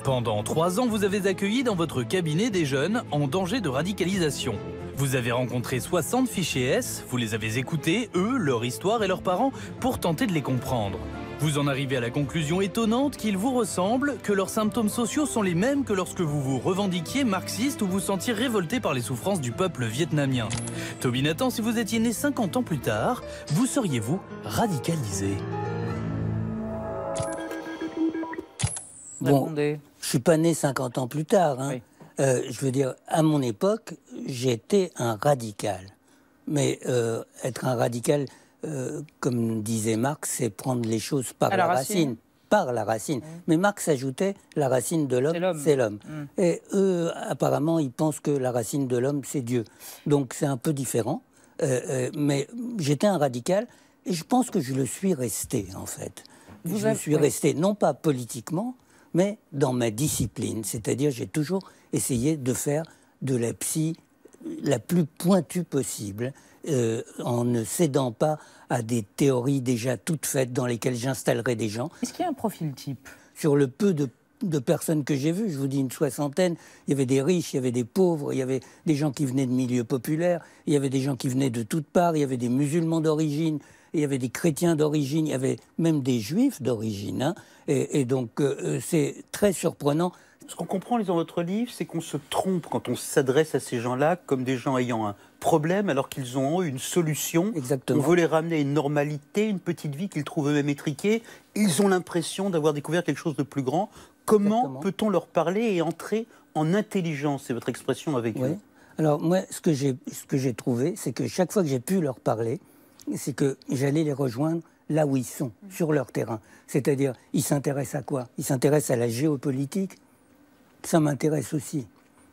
Pendant 3 ans, vous avez accueilli dans votre cabinet des jeunes en danger de radicalisation. Vous avez rencontré 60 fichiers S, vous les avez écoutés, eux, leur histoire et leurs parents, pour tenter de les comprendre. Vous en arrivez à la conclusion étonnante qu'ils vous ressemblent, que leurs symptômes sociaux sont les mêmes que lorsque vous vous revendiquiez marxiste ou vous sentiez révolté par les souffrances du peuple vietnamien. Toby Nathan, si vous étiez né 50 ans plus tard, vous seriez-vous radicalisé? Bon, je ne suis pas né 50 ans plus tard. Hein. Oui. Je veux dire, à mon époque, j'étais un radical. Mais être un radical, comme disait Marx, c'est prendre les choses par la racine. Par la racine. Mais Marx ajoutait, la racine de l'homme, c'est l'homme. Et eux, apparemment, ils pensent que la racine de l'homme, c'est Dieu. Donc c'est un peu différent. Mais j'étais un radical, et je pense que je le suis resté, en fait. Je suis resté, non pas politiquement, mais dans ma discipline. C'est-à-dire, j'ai toujours essayé de faire de la psy la plus pointue possible, en ne cédant pas à des théories déjà toutes faites dans lesquelles j'installerais des gens. Est-ce qu'il y a un profil type? Sur le peu de personnes que j'ai vues, je vous dis une soixantaine, il y avait des riches, il y avait des pauvres, il y avait des gens qui venaient de milieux populaires, il y avait des gens qui venaient de toutes parts, il y avait des musulmans d'origine, il y avait des chrétiens d'origine, il y avait même des juifs d'origine. Hein, et donc c'est très surprenant. Ce qu'on comprend en lisant votre livre, c'est qu'on se trompe quand on s'adresse à ces gens-là comme des gens ayant un problème alors qu'ils ont une solution. Exactement. On veut les ramener à une normalité, une petite vie qu'ils trouvent eux-mêmes étriquée. Ils ont l'impression d'avoir découvert quelque chose de plus grand. Comment peut-on leur parler et entrer en intelligence? C'est votre expression avec eux. Alors moi, ce que j'ai trouvé, c'est que chaque fois que j'ai pu leur parler, c'est que j'allais les rejoindre là où ils sont, sur leur terrain. C'est-à-dire, ils s'intéressent à quoi? Ils s'intéressent à la géopolitique. Ça m'intéresse aussi.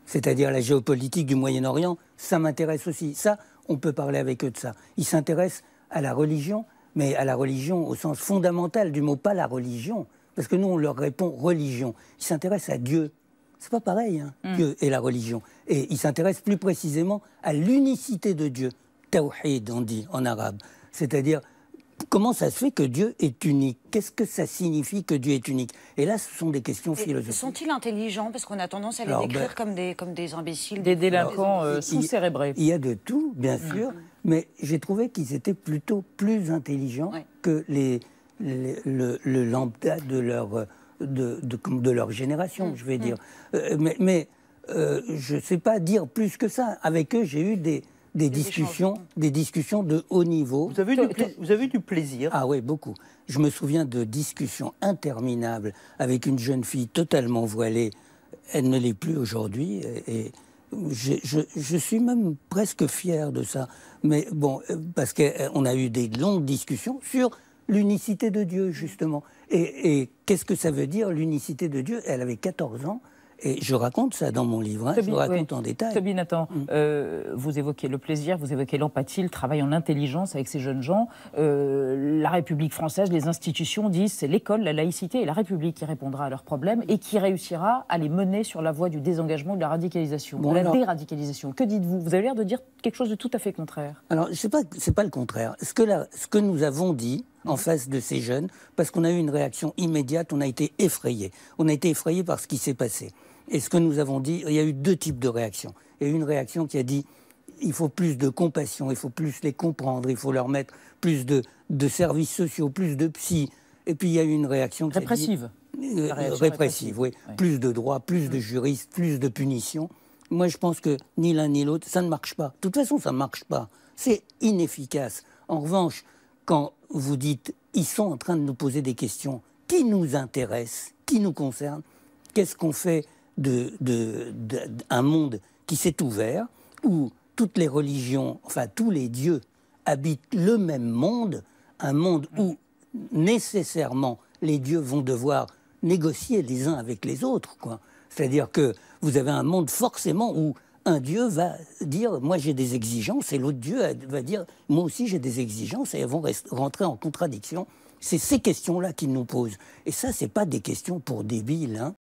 C'est-à-dire la géopolitique du Moyen-Orient, ça m'intéresse aussi. Ça, on peut parler avec eux de ça. Ils s'intéressent à la religion, mais à la religion au sens fondamental du mot, pas la religion. Parce que nous, on leur répond religion. Ils s'intéressent à Dieu. C'est pas pareil, hein, Dieu et la religion. Et ils s'intéressent plus précisément à l'unicité de Dieu. Tawhid, on dit en arabe. C'est-à-dire, comment ça se fait que Dieu est unique? Qu'est-ce que ça signifie que Dieu est unique? Et là, ce sont des questions philosophiques. Sont-ils intelligents? Parce qu'on a tendance à les décrire comme des imbéciles. Des délinquants sous-cérébrés. Il y a de tout, bien sûr, mais j'ai trouvé qu'ils étaient plutôt plus intelligents que le lambda de leur génération, je vais dire. Mais je ne sais pas dire plus que ça. Avec eux, j'ai eu des discussions de haut niveau. Vous avez du plaisir? Ah oui, beaucoup. Je me souviens de discussions interminables avec une jeune fille totalement voilée. Elle ne l'est plus aujourd'hui. Et je suis même presque fier de ça. Mais bon, parce qu'on a eu des longues discussions sur l'unicité de Dieu, justement. Et qu'est-ce que ça veut dire, l'unicité de Dieu? Elle avait 14 ans. Et je raconte ça dans mon livre, hein, je le raconte en détail. Toby Nathan, vous évoquez le plaisir, vous évoquez l'empathie, le travail en intelligence avec ces jeunes gens. La République française, les institutions disent c'est l'école, la laïcité et la République qui répondra à leurs problèmes et qui réussira à les mener sur la voie du désengagement, de la radicalisation, de la déradicalisation. Que dites-vous? Vous avez l'air de dire quelque chose de tout à fait contraire. Alors, c'est pas le contraire. Ce que nous avons dit en face de ces jeunes, parce qu'on a eu une réaction immédiate, on a été effrayés. On a été effrayés par ce qui s'est passé. Et ce que nous avons dit, il y a eu deux types de réactions. Il y a eu une réaction qui a dit il faut plus de compassion, il faut plus les comprendre, il faut leur mettre plus de services sociaux, plus de psy. Et puis il y a eu une réaction qui répressive. A dit, répressive, oui. Plus de droits, plus de juristes, plus de punitions. Moi, je pense que ni l'un ni l'autre, ça ne marche pas. De toute façon, ça ne marche pas. C'est inefficace. En revanche, quand vous dites ils sont en train de nous poser des questions qui nous intéressent, qui nous concernent, qu'est-ce qu'on fait d'un monde qui s'est ouvert, où toutes les religions, enfin tous les dieux habitent le même monde, un monde où nécessairement les dieux vont devoir négocier les uns avec les autres, quoi. C'est-à-dire que vous avez un monde forcément où un dieu va dire « moi j'ai des exigences » et l'autre dieu va dire « moi aussi j'ai des exigences » et elles vont rentrer en contradiction. C'est ces questions-là qu'ils nous posent. Et ça, c'est pas des questions pour débiles, hein.